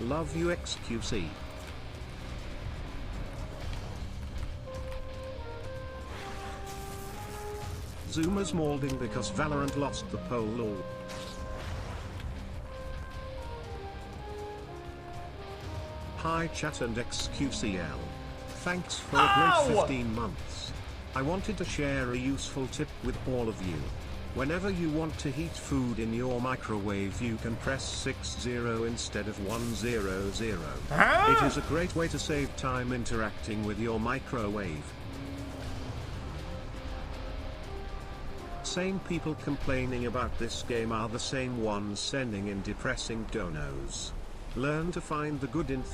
Love you xQC. Zoomers molding because Valorant lost the poll lol. Hi chat and xQCL. Thanks for a great 15 months. I wanted to share a useful tip with all of you. Whenever you want to heat food in your microwave, you can press 60 instead of 100. It is a great way to save time interacting with your microwave. Same people complaining about this game are the same ones sending in depressing donos. Learn to find the good in